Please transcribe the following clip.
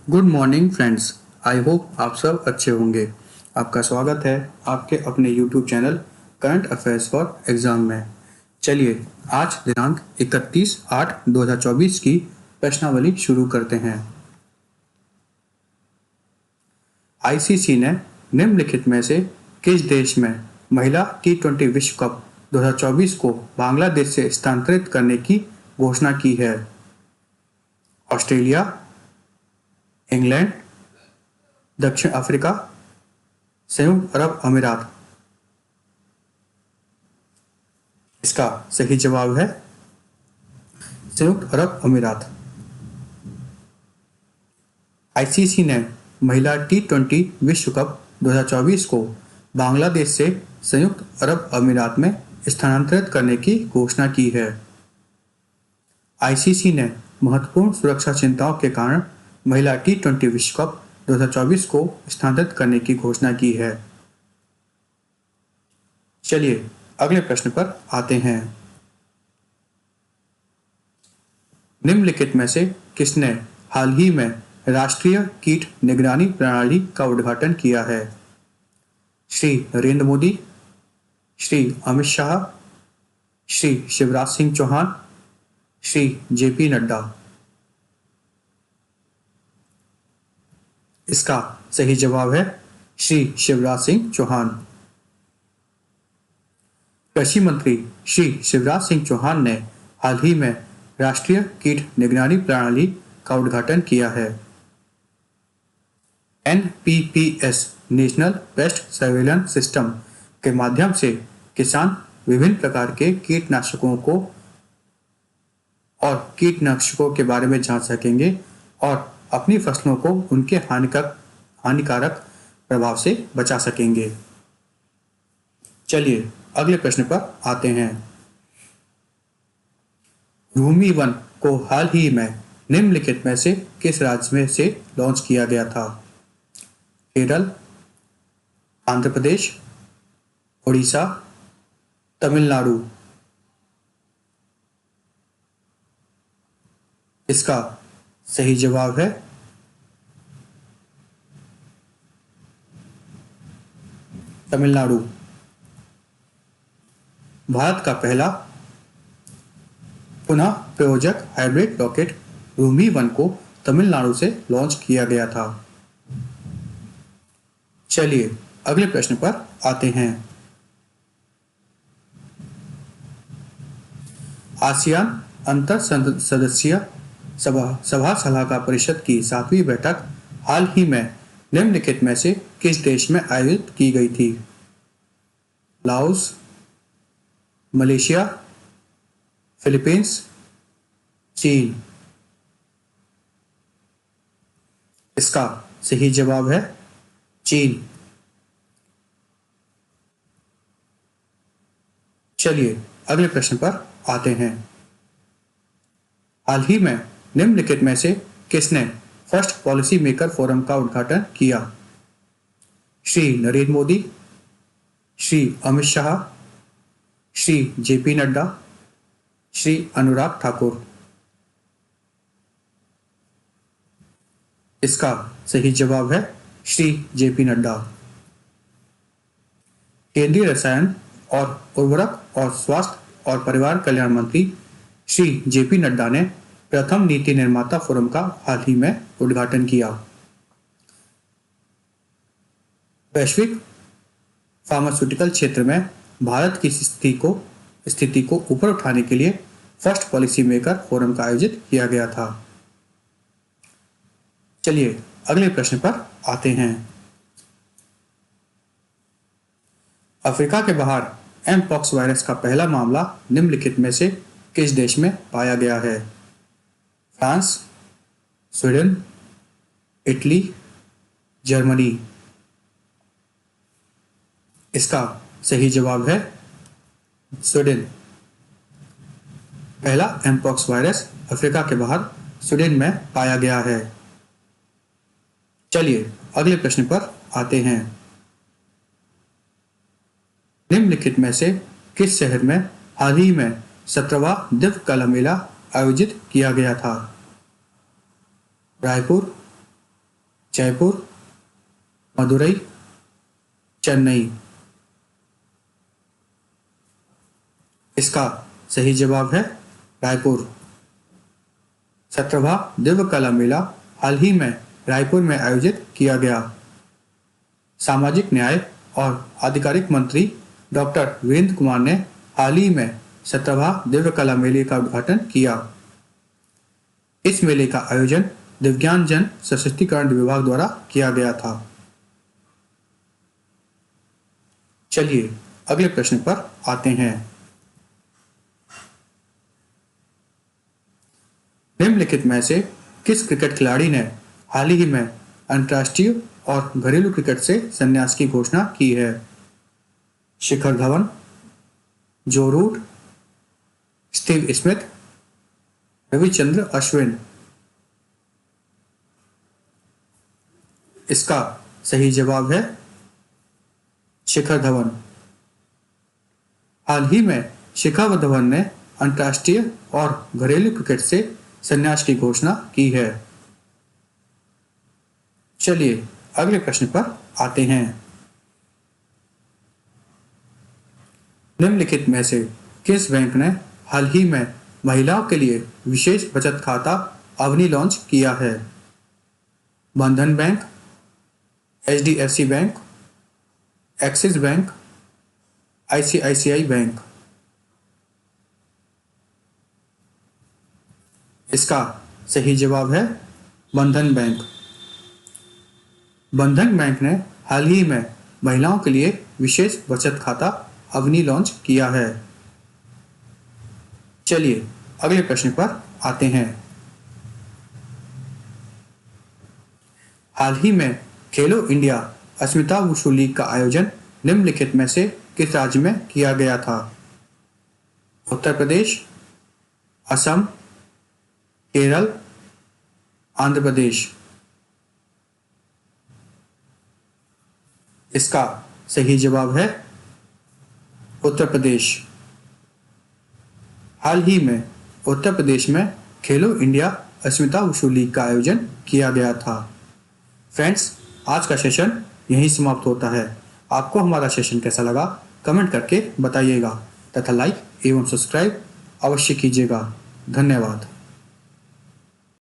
Good morning friends. I hope आप सब अच्छे होंगे। आपका स्वागत है आपके अपने YouTube channel current affairs for exam में। चलिए आज दिनांक 31/8/2024 की प्रश्नावली शुरू करते हैं। आईसीसी ने निम्नलिखित में से किस देश में महिला टी20 विश्व कप 2024 को बांग्लादेश से स्थानांतरित करने की घोषणा की है? ऑस्ट्रेलिया, इंग्लैंड, दक्षिण अफ्रीका, संयुक्त अरब अमीरात। इसका सही जवाब है संयुक्त अरब अमीरात। आईसीसी ने महिला टी20 विश्व कप 2024 को बांग्लादेश से संयुक्त अरब अमीरात में स्थानांतरित करने की घोषणा की है। आईसीसी ने महत्वपूर्ण सुरक्षा चिंताओं के कारण महिला टी20 विश्व कप 2024 को स्थानांतरित करने की घोषणा की है। चलिए अगले प्रश्न पर आते हैं। निम्नलिखित में से किसने हाल ही में राष्ट्रीय कीट निगरानी प्रणाली का उद्घाटन किया है? श्री नरेंद्र मोदी, श्री अमित शाह, श्री शिवराज सिंह चौहान, श्री जेपी नड्डा। इसका सही जवाब है श्री शिवराज सिंह चौहान। कृषि मंत्री श्री शिवराज सिंह चौहान ने हाल ही में राष्ट्रीय कीट निगरानी प्रणाली का उद्घाटन किया है। एनपीपीएस नेशनल पेस्ट सर्वेलेंस सिस्टम के माध्यम से किसान विभिन्न प्रकार के कीटनाशकों को और कीटनाशकों के बारे में जान सकेंगे और अपनी फसलों को उनके हानिकारक प्रभाव से बचा सकेंगे। चलिए अगले प्रश्न पर आते हैं। भूमि वन को हाल ही में निम्नलिखित में से किस राज्य में से लॉन्च किया गया था? केरल, आंध्र प्रदेश, उड़ीसा, तमिलनाडु। इसका सही जवाब है तमिलनाडु। भारत का पहला पुनः प्रयोजक हाइब्रिड रॉकेट भूमि वन को तमिलनाडु से लॉन्च किया गया था। चलिए अगले प्रश्न पर आते हैं। आसियान अंतर सदस्यीय सभा सलाहकार परिषद की 7वीं बैठक हाल ही में निम्नलिखित में से किस देश में आयोजित की गई थी? लाओस, मलेशिया, फिलीपींस, चीन। इसका सही जवाब है चीन। चलिए अगले प्रश्न पर आते हैं। हाल ही में निम्नलिखित में से किसने फर्स्ट पॉलिसी मेकर फोरम का उद्घाटन किया? श्री नरेंद्र मोदी, श्री अमित शाह, श्री जेपी नड्डा, श्री अनुराग ठाकुर। इसका सही जवाब है श्री जेपी नड्डा। केंद्रीय रसायन और उर्वरक और स्वास्थ्य और परिवार कल्याण मंत्री श्री जेपी नड्डा ने प्रथम नीति निर्माता फोरम का हाल ही में उद्घाटन किया। वैश्विक फार्मास्यूटिकल क्षेत्र में भारत की स्थिति को ऊपर उठाने के लिए फर्स्ट पॉलिसी मेकर फोरम का आयोजित किया गया था। चलिए अगले प्रश्न पर आते हैं। अफ्रीका के बाहर एमपॉक्स वायरस का पहला मामला निम्नलिखित में से किस देश में पाया गया है? France, Sweden, Italy, Germany. इसका सही जवाब है स्वीडन। पहला एमपॉक्स वायरस अफ्रीका के बाहर स्वीडन में पाया गया है। चलिए अगले प्रश्न पर आते हैं। निम्नलिखित में से किस शहर में हाल ही में 17वां दिव्य कला मेला आयोजित किया गया था? रायपुर, जयपुर, मदुरई, चेन्नई। इसका सही जवाब है रायपुर। 17वां दिव्य कला मेला हाल ही में रायपुर में आयोजित किया गया। सामाजिक न्याय और आधिकारिक मंत्री डॉक्टर वीरेंद्र कुमार ने हाल ही में 17वां दिव्य कला मेले का उद्घाटन किया। इस मेले का आयोजन दिव्यांगजन सशक्तिकरण विभाग द्वारा किया गया था। चलिए अगले प्रश्न पर आते हैं। निम्नलिखित में से किस क्रिकेट खिलाड़ी ने हाल ही में अंतर्राष्ट्रीय और घरेलू क्रिकेट से संन्यास की घोषणा की है? Shikhar Dhawan, Joe Root, Steve Smith, Ravichandra Ashwin. इसका सही जवाब है शिखर धवन। हाल ही में शिखर धवन ने अंतर्राष्ट्रीय और घरेलू क्रिकेट से संन्यास की घोषणा की है। चलिए अगले प्रश्न पर आते हैं। निम्नलिखित में से किस बैंक ने हाल ही में महिलाओं के लिए विशेष बचत खाता अवनि लॉन्च किया है? बंधन bank, HDFC bank, axis bank, ICICI bank. इसका सही जवाब है बंधन बैंक। बंधन बैंक ने हाल ही में महिलाओं के लिए विशेष बचत खाता अवनि लॉन्च किया है। चलिए अगले प्रश्न पर आते हैं। हाल ही में खेलो इंडिया अस्मिता वुशु लीग का आयोजन निम्नलिखित में से किस राज्य में किया गया था? उत्तर प्रदेश, असम, केरल, आंध्र प्रदेश। इसका सही जवाब है उत्तर प्रदेश। हाल ही में उत्तर प्रदेश में खेलो इंडिया अस्मिता वुशु लीग का आयोजन किया गया था। फ्रेंड्स, आज का सेशन यहीं समाप्त होता है। आपको हमारा सेशन कैसा लगा कमेंट करके बताइएगा तथा लाइक एवं सब्सक्राइब अवश्य कीजिएगा। धन्यवाद।